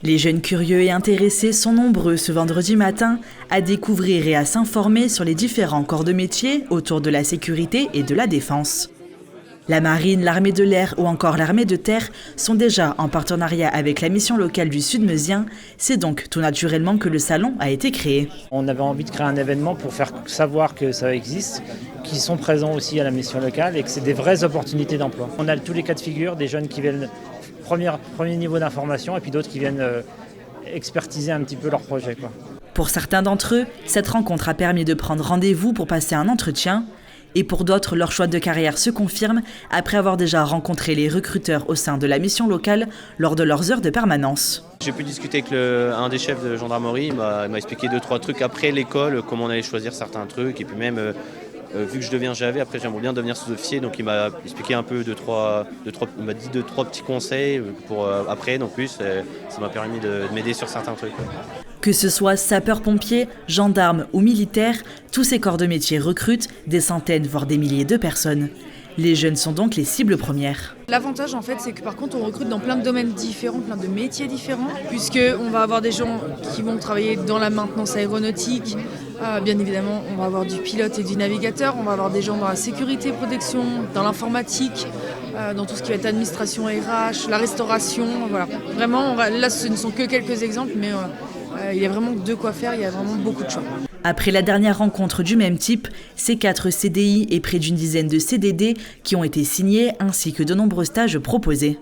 Les jeunes curieux et intéressés sont nombreux ce vendredi matin à découvrir et à s'informer sur les différents corps de métier autour de la sécurité et de la défense. La marine, l'armée de l'air ou encore l'armée de terre sont déjà en partenariat avec la mission locale du Sud-Meusien. C'est donc tout naturellement que le salon a été créé. On avait envie de créer un événement pour faire savoir que ça existe, qu'ils sont présents aussi à la mission locale et que c'est des vraies opportunités d'emploi. On a tous les cas de figure, des jeunes qui viennent premier niveau d'information et puis d'autres qui viennent expertiser un petit peu leur projet, quoi. Pour certains d'entre eux, cette rencontre a permis de prendre rendez-vous pour passer un entretien. Et pour d'autres, leur choix de carrière se confirme après avoir déjà rencontré les recruteurs au sein de la mission locale lors de leurs heures de permanence. J'ai pu discuter avec un des chefs de gendarmerie, il m'a expliqué 2-3 trucs après l'école, comment on allait choisir certains trucs. Et puis même, vu que je deviens JAV, après j'aimerais bien devenir sous-officier, donc il m'a expliqué un peu il m'a dit 2-3 petits conseils pour après, donc plus, ça m'a permis de m'aider sur certains trucs. Que ce soit sapeurs-pompiers, gendarmes ou militaires, tous ces corps de métier recrutent des centaines voire des milliers de personnes. Les jeunes sont donc les cibles premières. L'avantage en fait, c'est que par contre on recrute dans plein de domaines différents, plein de métiers différents, puisqu'on va avoir des gens qui vont travailler dans la maintenance aéronautique, bien évidemment on va avoir du pilote et du navigateur, on va avoir des gens dans la sécurité, protection, dans l'informatique, dans tout ce qui va être administration RH, la restauration, voilà. Vraiment, là ce ne sont que quelques exemples, mais il y a vraiment de quoi faire, il y a vraiment beaucoup de choix. Après la dernière rencontre du même type, c'est 4 CDI et près d'une dizaine de CDD qui ont été signés ainsi que de nombreux stages proposés.